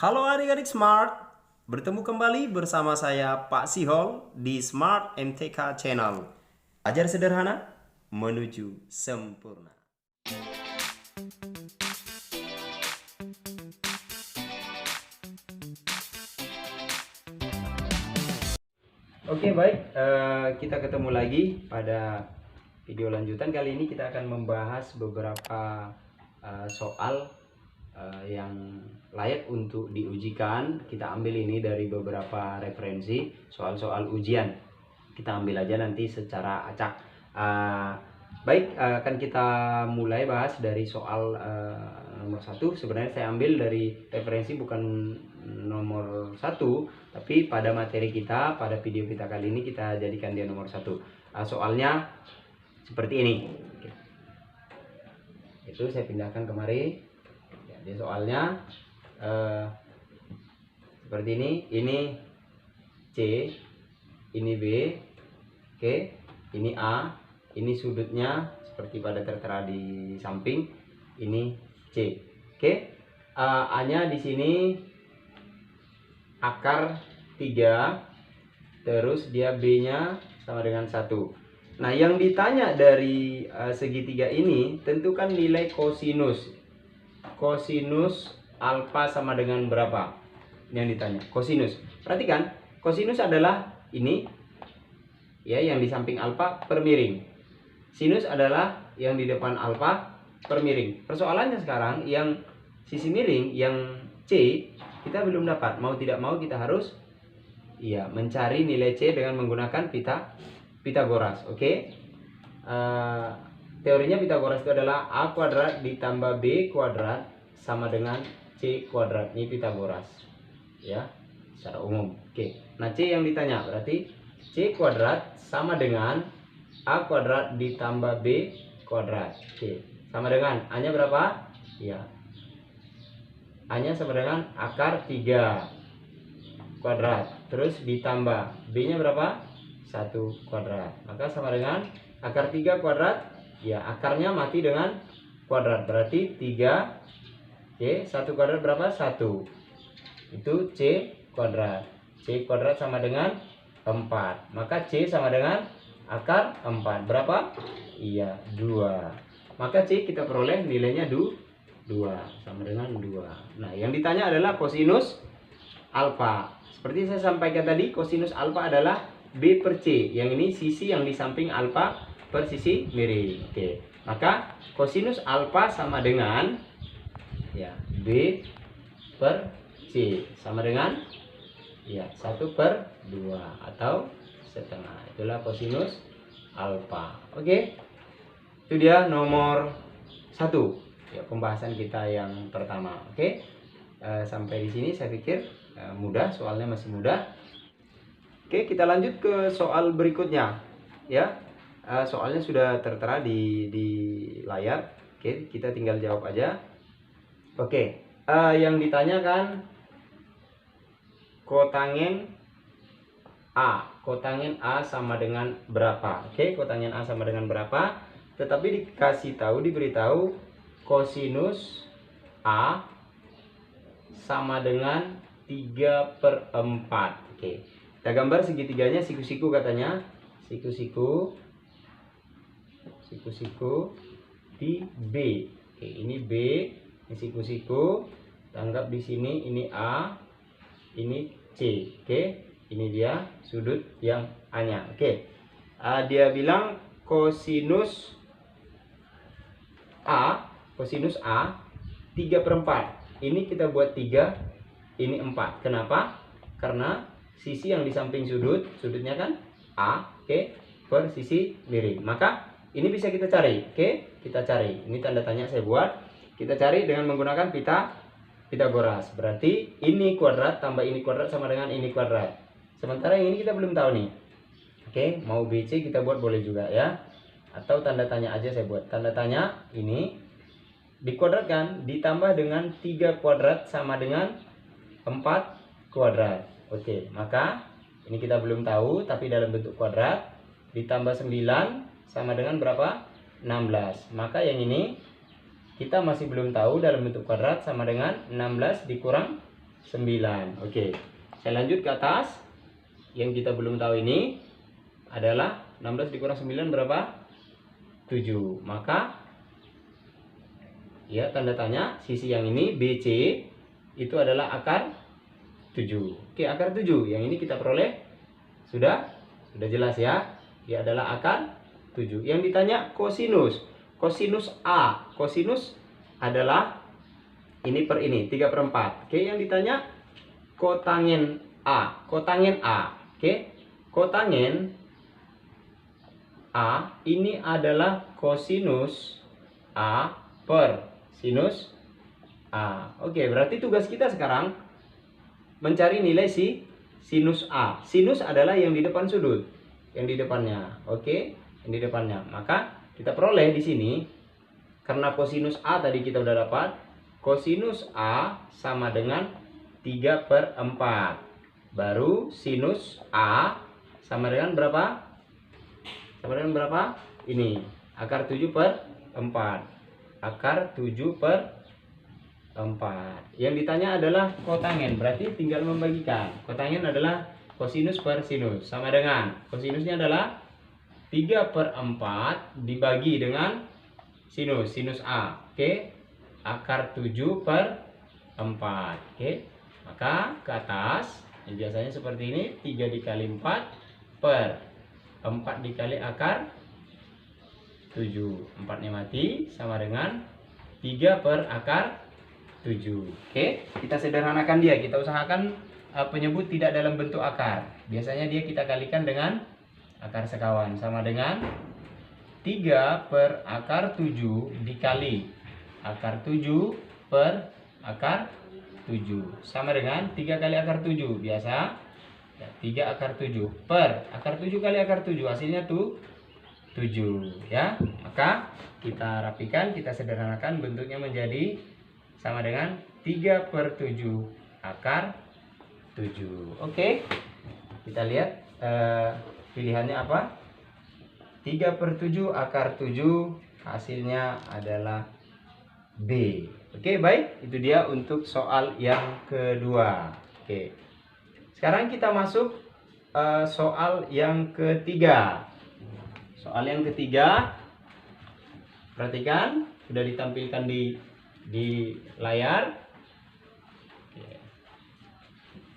Halo adik-adik Smart, bertemu kembali bersama saya Pak Sihol di Smart MTK Channel. Ajar sederhana menuju sempurna. Oke baik, kita ketemu lagi pada video lanjutan. Kali ini kita akan membahas beberapa soal yang layak untuk diujikan. Kita ambil ini dari beberapa referensi soal-soal ujian. Kita ambil aja nanti secara acak. Baik, akan kita mulai bahas dari soal nomor 1. Sebenarnya saya ambil dari referensi bukan nomor 1, tapi pada materi kita, pada video kita kali ini kita jadikan dia nomor 1. Soalnya seperti ini. Itu saya pindahkan kemari. Jadi soalnya seperti ini C, ini B, oke, ini A, ini sudutnya seperti pada tertera di samping, ini C, oke. A-nya di sini akar 3, terus dia B-nya sama dengan 1. Nah, yang ditanya dari segitiga ini tentukan nilai kosinus. Kosinus alfa sama dengan berapa? Yang ditanya kosinus. Perhatikan, kosinus adalah ini ya, yang di samping alfa per miring. Sinus adalah yang di depan alfa per miring. Persoalannya sekarang yang sisi miring, yang C, kita belum dapat. Mau tidak mau kita harus mencari nilai C dengan menggunakan Pitagoras. Oke. Teorinya Pitagoras itu adalah A kuadrat ditambah B kuadrat sama dengan C kuadrat. Ini Pitagoras ya, secara umum. Oke. Nah, C yang ditanya berarti C kuadrat sama dengan A kuadrat ditambah B kuadrat. Oke. Sama dengan A-nya berapa? Ya. A-nya sama dengan akar 3 kuadrat. Terus ditambah B-nya berapa? 1 kuadrat. Maka sama dengan akar 3 kuadrat. Ya, akarnya mati dengan kuadrat. Berarti 3. Oke, 1 kuadrat berapa? 1. Itu C kuadrat. C kuadrat sama dengan 4. Maka C sama dengan akar 4. Berapa? Iya, 2. Maka C kita peroleh nilainya 2. Sama dengan 2. Nah, yang ditanya adalah kosinus alfa. Seperti saya sampaikan tadi, kosinus alfa adalah B per C. Yang ini sisi yang di samping alfa per sisi miring. Oke. Maka kosinus alfa sama dengan B per C sama dengan 1 per 2 atau setengah. Itulah kosinus alfa. Oke. Itu dia nomor 1. Pembahasan kita yang pertama. Oke. Sampai di sini saya pikir mudah, soalnya masih mudah. Oke, kita lanjut ke soal berikutnya. Soalnya sudah tertera di layar. Oke, kita tinggal jawab aja. Oke, yang ditanyakan kotangen A. Kotangen A sama dengan berapa? Oke, kotangen A sama dengan berapa? Tetapi diberitahu kosinus A sama dengan 3 per 4. Oke, kita gambar segitiganya, siku-siku katanya. Siku-siku di B. Oke, ini B, ini siku-siku. Anggap di sini ini A, ini C. Oke, ini dia sudut yang A-nya. Oke. Dia bilang kosinus A 3 per 4. Ini kita buat 3, ini 4. Kenapa? Karena sisi yang di samping sudutnya kan A, oke, per sisi miring. Maka ini bisa kita cari. Oke, kita cari. Ini tanda tanya saya buat. Kita cari dengan menggunakan Pitagoras. Berarti ini kuadrat tambah ini kuadrat sama dengan ini kuadrat. Sementara yang ini kita belum tahu nih. Oke, mau BC kita buat boleh juga ya. Atau tanda tanya aja saya buat. Tanda tanya ini dikuadratkan ditambah dengan 3 kuadrat sama dengan 4 kuadrat. Oke, maka ini kita belum tahu tapi dalam bentuk kuadrat. Ditambah 9 sama dengan berapa? 16. Maka yang ini kita masih belum tahu dalam bentuk kuadrat sama dengan 16 dikurang 9. Oke. Saya lanjut ke atas. Yang kita belum tahu ini adalah 16 dikurang 9 berapa? 7. Maka ya tanda tanya sisi yang ini BC itu adalah akar 7. Oke, akar 7. Yang ini kita peroleh sudah jelas ya. Dia adalah akar 7. Yang ditanya kosinus. Kosinus A. Kosinus adalah ini per ini 3/4. Oke, yang ditanya kotangen A. Kotangen A. Oke. Kotangen A ini adalah kosinus A per sinus A. Oke, berarti tugas kita sekarang mencari nilai sinus A. Sinus adalah yang di depan sudut, yang di depannya. Oke, yang di depannya. Maka kita peroleh di sini karena kosinus A tadi kita udah dapat, kosinus A sama dengan 3/4. Baru sinus A sama dengan berapa? Sama dengan berapa? Ini akar 7/4. Akar 7/4. Yang ditanya adalah kotangen, berarti tinggal membagikan. Kotangen adalah kosinus per sinus, sama dengan kosinusnya adalah 3/4 dibagi dengan sinus A. Oke, akar 7/4. Oke, maka ke atas biasanya seperti ini, 3 dikali 4 per 4 dikali akar 7. 4-nya mati, sama dengan 3 per akar 7. Oke, kita sederhanakan dia. Kita usahakan penyebut tidak dalam bentuk akar. Biasanya dia kita kalikan dengan akar sekawan, sama dengan 3 per akar 7 dikali akar 7 per akar 7. Sama dengan 3 kali akar 7. Biasa ya, 3 akar 7 per akar 7 kali akar 7. Hasilnya tuh 7 ya. Maka kita rapikan, kita sederhanakan, bentuknya menjadi sama dengan 3/7 akar 7. Oke, kita lihat pilihannya apa? 3/7 akar 7, hasilnya adalah B. Oke, baik, itu dia untuk soal yang kedua. Oke, sekarang kita masuk soal yang ketiga. Soal yang ketiga, perhatikan, sudah ditampilkan di layar. Oke.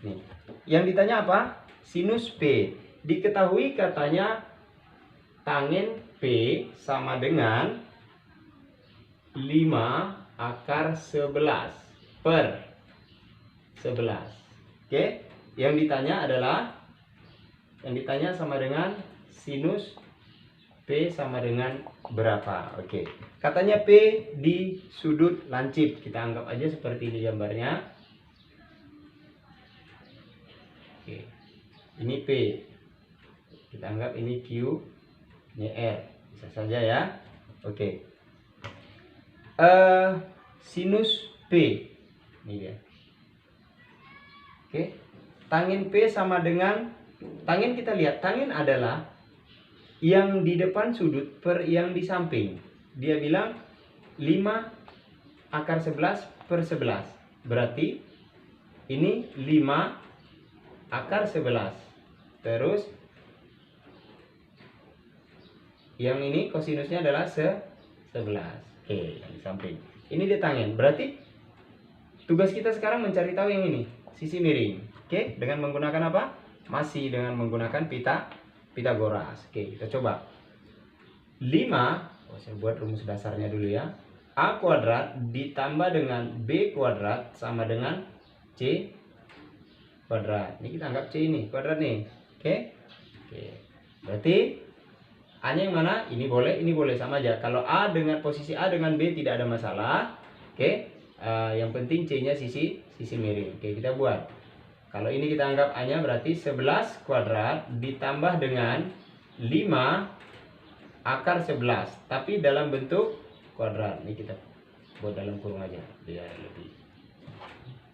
Nih, yang ditanya apa? Sinus P. Diketahui katanya tangen P sama dengan 5 akar 11 per 11. Oke, yang ditanya sama dengan sinus P sama dengan berapa. Oke, katanya P di sudut lancip. Kita anggap aja seperti ini gambarnya. Oke, ini P, kita anggap ini Q, ini R, bisa saja ya. Oke, sinus P ini dia. Oke, tangen P sama dengan tangen, kita lihat tangen adalah yang di depan sudut per yang di samping. Dia bilang 5 akar 11 per 11. Berarti ini 5 akar 11. Terus yang ini kosinusnya adalah 11. Oke, yang di samping. Ini dia tangen. Berarti tugas kita sekarang mencari tahu yang ini, sisi miring. Oke, dengan menggunakan apa? Masih dengan menggunakan Pitagoras. Oke, kita coba. 5, saya buat rumus dasarnya dulu ya. A kuadrat ditambah dengan B kuadrat sama dengan C kuadrat. Ini kita anggap C ini, kuadrat nih. Oke. Oke. Berarti A-nya yang mana? Ini boleh sama aja. Kalau A dengan posisi A dengan B tidak ada masalah. Oke. Yang penting C-nya sisi miring. Oke, kita buat. Kalau ini kita anggap A-nya berarti 11 kuadrat ditambah dengan 5 akar 11. Tapi dalam bentuk kuadrat. Ini kita buat dalam kurung aja biar lebih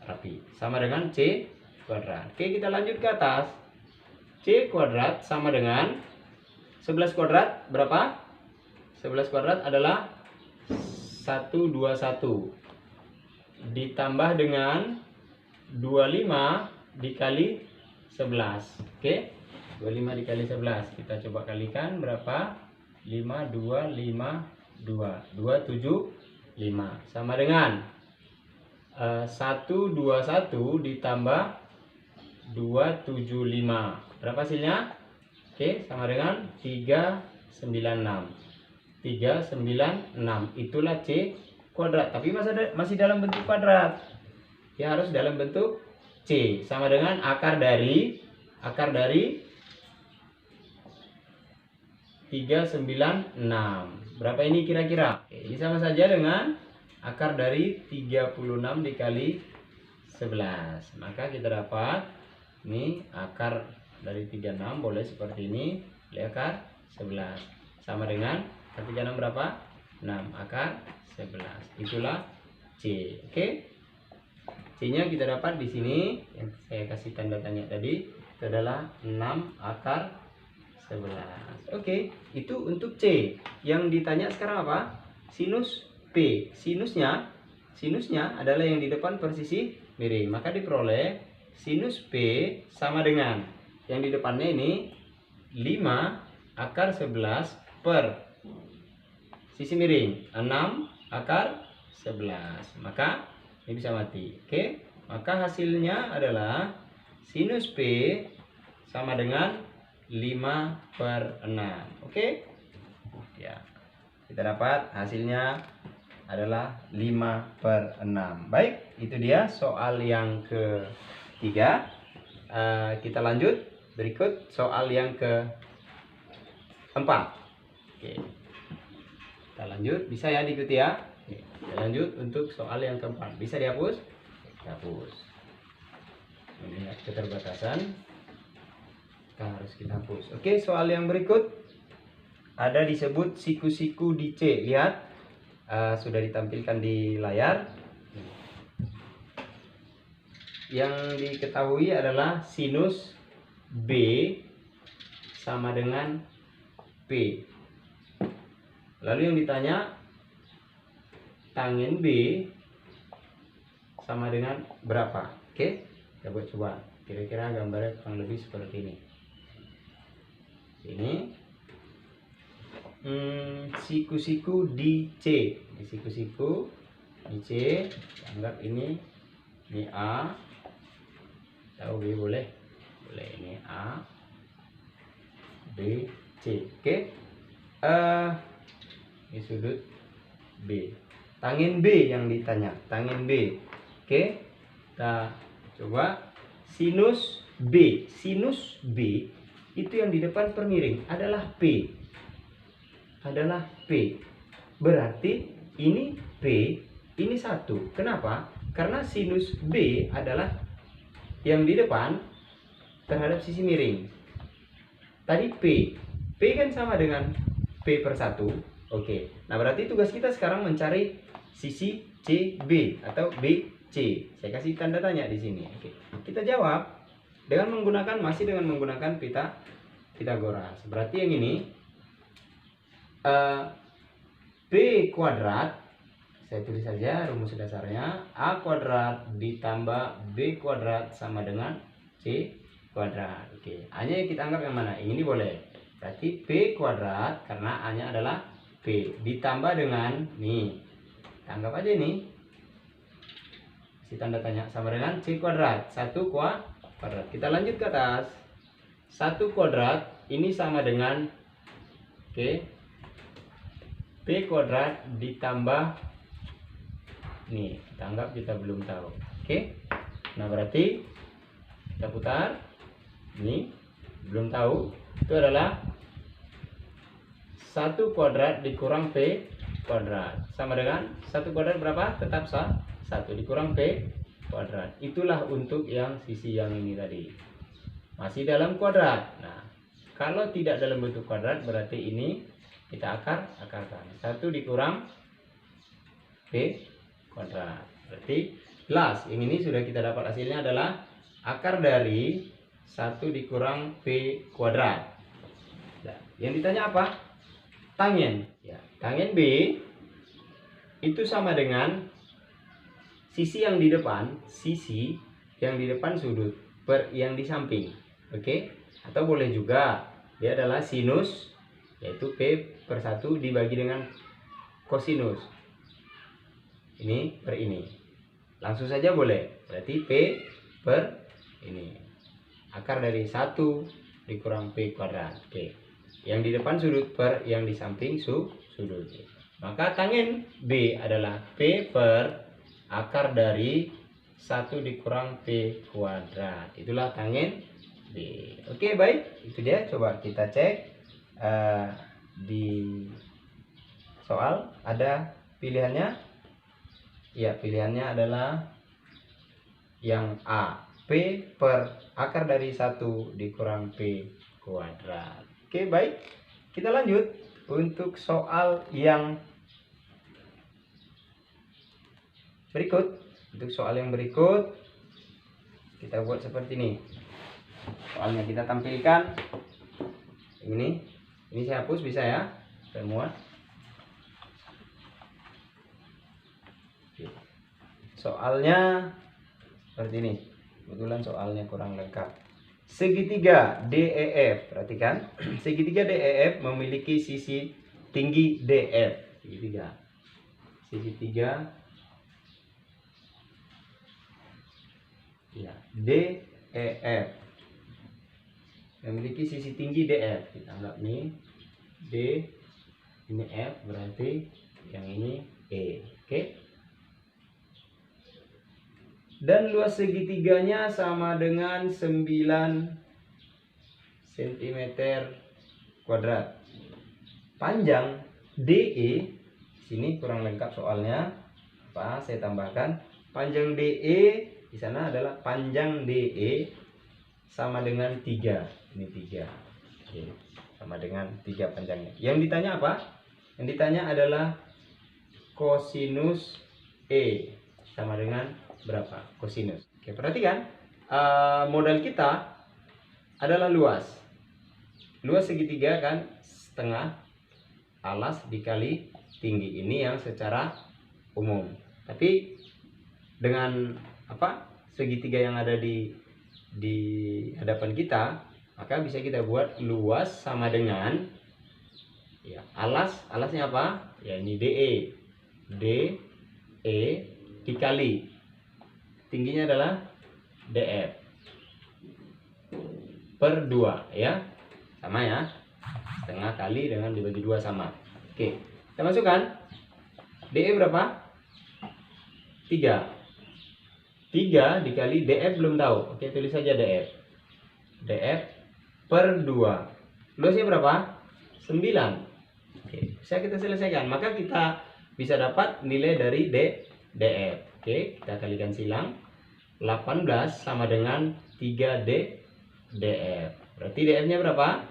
rapi. Sama dengan C kuadrat. Oke, kita lanjut ke atas. C kuadrat sama dengan 11 kuadrat berapa? 11 kuadrat adalah 121 ditambah dengan 25 dikali 11. Oke. 25 dikali 11. Kita coba kalikan berapa? 5, 2, 5, 2. 275. Sama dengan 121 ditambah 275. Berapa hasilnya? Oke, sama dengan 396. 396. Itulah C kuadrat. Tapi masih dalam bentuk kuadrat. Ya, harus dalam bentuk C. Sama dengan akar dari 396. Berapa ini kira-kira? Ini sama saja dengan akar dari 36 dikali 11. Maka kita dapat ini akar dari 36 boleh seperti ini, boleh akar 11. Sama dengan akar 36 berapa? 6 akar 11. Itulah C. Oke. C-nya kita dapat di sini yang saya kasih tanda tanya tadi, itu adalah 6 akar 11. Oke, itu untuk C. Yang ditanya sekarang apa? Sinus P. Sinusnya adalah yang di depan per sisi miring. Maka diperoleh sinus P sama dengan yang di depannya ini 5 akar 11 per sisi miring 6 akar 11. Maka ini bisa mati. Oke, maka hasilnya adalah sinus P sama dengan 5/6. Oke. Ya. Kita dapat hasilnya adalah 5/6. Baik, itu dia soal yang ketiga. Kita lanjut berikut soal yang keempat. Oke. Kita lanjut, bisa ya diikuti ya. Oke. Kita lanjut untuk soal yang keempat. Bisa dihapus? Dihapus. Melihat keterbatasan, harus kita hapus. Oke, soal yang berikut ada disebut siku-siku di C. Lihat, sudah ditampilkan di layar. Yang diketahui adalah sinus B sama dengan P. Lalu yang ditanya tanggen B sama dengan berapa? Oke, kita buat coba. Kira-kira gambarnya kurang lebih seperti ini. Ini siku-siku di C. Ini siku-siku di C. Anggap ini A. Tahu B boleh? Boleh, ini A, B, C. Oke. Ini sudut B. Tanggen B yang ditanya. Tanggen B. Oke. Kita coba sinus B. Sinus B itu yang di depan per miring adalah P. Adalah P. Berarti ini P, ini 1. Kenapa? Karena sinus B adalah yang di depan terhadap sisi miring. Tadi P. P kan sama dengan P/1. Oke. Nah, berarti tugas kita sekarang mencari sisi CB atau BC. Saya kasih tanda tanya di sini. Oke. Kita jawab masih dengan menggunakan Pitagoras. Berarti yang ini B kuadrat, saya tulis saja rumus dasarnya, A kuadrat ditambah B kuadrat sama dengan C kuadrat. Oke, A-nya kita anggap yang mana? Yang ini boleh. Berarti B kuadrat karena A-nya adalah B ditambah dengan nih. Kita anggap aja ini. Kasih tanda tanya sama dengan C kuadrat. 1 kuadrat. Kita lanjut ke atas. 1 kuadrat ini sama dengan B kuadrat ditambah nih, kita anggap kita belum tahu. Oke. Nah, berarti kita putar. Ini belum tahu. Itu adalah 1 kuadrat dikurang P kuadrat sama dengan 1 kuadrat berapa? Tetap 1 dikurang P kuadrat. Itulah untuk yang sisi yang ini tadi. Masih dalam kuadrat. Nah, kalau tidak dalam bentuk kuadrat berarti ini kita akarkan. 1 dikurang P kuadrat. Berarti jelas. Yang ini sudah kita dapat hasilnya adalah akar dari 1 dikurang P kuadrat. Nah, yang ditanya apa? Tanggen. Ya, tanggen B itu sama dengan sisi yang di depan, sisi yang di depan sudut per yang di samping. Oke? Atau boleh juga dia adalah sinus, yaitu P per 1 dibagi dengan kosinus. Ini per ini. Langsung saja boleh. Berarti P per ini. Akar dari 1 dikurang P kuadrat. Oke. Yang di depan sudut per yang di samping sudut. Maka tangent B adalah P per akar dari 1 dikurang P kuadrat. Itulah tangent B. Oke, baik. Itu dia. Coba kita cek di soal ada pilihannya. Ya, pilihannya adalah yang A, P per akar dari 1 dikurang P kuadrat. Oke, baik. Kita lanjut untuk soal yang berikut. Untuk soal yang berikut kita buat seperti ini. Soalnya kita tampilkan ini saya hapus, bisa ya, semua. Soalnya seperti ini. Kebetulan soalnya kurang lengkap. Segitiga DEF, perhatikan. Segitiga DEF memiliki sisi tinggi DF. Segitiga ya, DEF memiliki sisi tinggi DF. Kita anggap ini D, ini F, berarti yang ini E. Oke. Dan luas segitiganya sama dengan 9 cm kuadrat. Panjang DE, sini kurang lengkap soalnya. Apa? Saya tambahkan panjang DE di sana adalah panjang DE sama dengan 3. Ini 3. Oke, sama dengan 3 panjangnya. Yang ditanya apa? Yang ditanya adalah kosinus E sama dengan berapa? Kosinus. Oke, perhatikan. Modal kita adalah luas. Luas segitiga kan setengah alas dikali tinggi. Ini yang secara umum. Tapi dengan apa? Segitiga yang ada di hadapan kita, maka bisa kita buat luas sama dengan ya, alasnya apa? Ya, ini DE. DE dikali tingginya adalah DF per 2 ya. Sama ya. Setengah kali dengan dibagi 2 sama. Oke. Kita masukkan DE berapa? 3. 3 dikali DF belum tahu. Oke, tulis saja DF. DF per 2. Luasnya berapa? 9. Oke, bisa kita selesaikan. Maka kita bisa dapat nilai dari DF. Oke, kita kalikan silang. 18 sama dengan 3D DF. Berarti DF-nya berapa?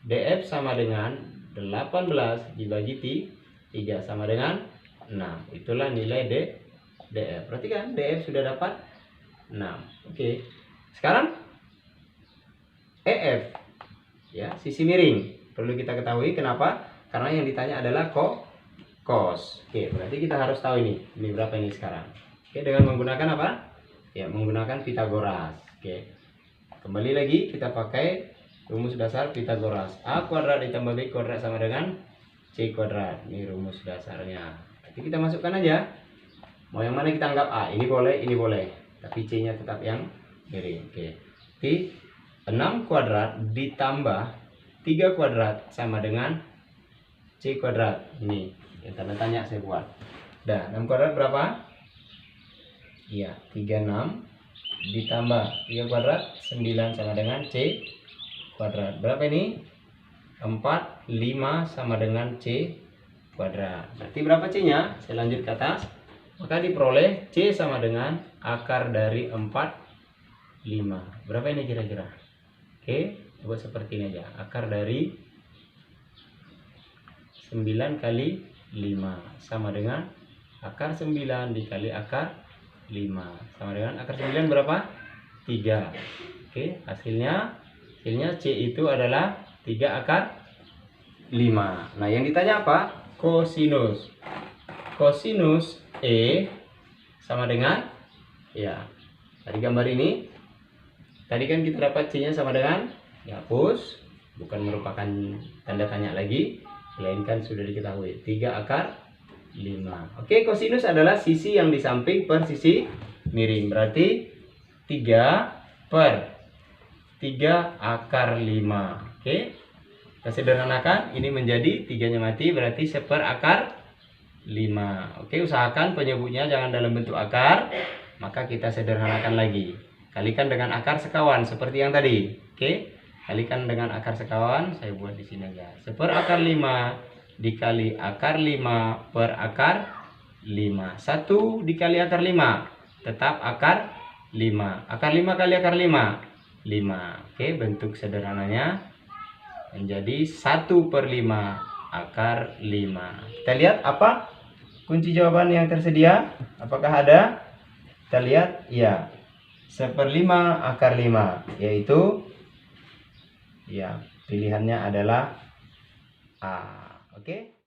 DF sama dengan 18 dibagi 3 sama dengan 6. Itulah nilai DF. Perhatikan, DF sudah dapat 6. Oke. Sekarang EF. Ya, sisi miring. Perlu kita ketahui kenapa? Karena yang ditanya adalah cos. Oke, berarti kita harus tahu ini. Ini berapa ini sekarang? Oke, dengan menggunakan apa? Ya, menggunakan Pitagoras. Oke. Kembali lagi kita pakai rumus dasar Pitagoras. A kuadrat ditambah B kuadrat sama dengan C kuadrat. Ini rumus dasarnya. Nanti kita masukkan aja. Mau yang mana kita anggap A? Ini boleh. Tapi C-nya tetap yang miring. Oke. Jadi 6 kuadrat ditambah 3 kuadrat sama dengan C kuadrat. Ini yang tanda tanya saya buat. Dah, 6 kuadrat berapa? Iya, 36 ditambah 3 kuadrat 9 sama dengan C kuadrat. Berapa ini? 4, 5 sama dengan C kuadrat. Berarti berapa C-nya? Saya lanjut ke atas. Maka diperoleh C sama dengan akar dari 4, 5. Berapa ini kira-kira? Oke, buat seperti ini aja. Akar dari 9 kali 5 sama dengan akar 9 dikali akar 5 sama dengan akar 9 berapa? 3. Oke, hasilnya C itu adalah 3 akar 5. Nah, yang ditanya apa? Kosinus. Kosinus E sama dengan ya Tadi gambar ini, tadi kan kita dapat C nya sama dengan, dihapus, bukan merupakan tanda tanya lagi, melainkan sudah diketahui 3 akar 5. Oke, kosinus adalah sisi yang di samping per sisi miring, berarti 3 per 3 akar 5. Oke, kita sederhanakan, ini menjadi 3-nya mati, berarti 1 per akar 5. Oke, usahakan penyebutnya jangan dalam bentuk akar, maka kita sederhanakan lagi. Kalikan dengan akar sekawan seperti yang tadi. Oke, kalikan dengan akar sekawan, saya buat di sini aja. 1 per akar 5 dikali akar 5 per akar 5. 1 dikali akar 5 tetap akar 5. Akar 5 kali akar 5, 5. Oke, bentuk sederhananya menjadi 1 per 5 akar 5. Kita lihat apa kunci jawaban yang tersedia. Apakah ada? Kita lihat, ya, 1/5 akar 5, yaitu, ya, pilihannya adalah A. Oke.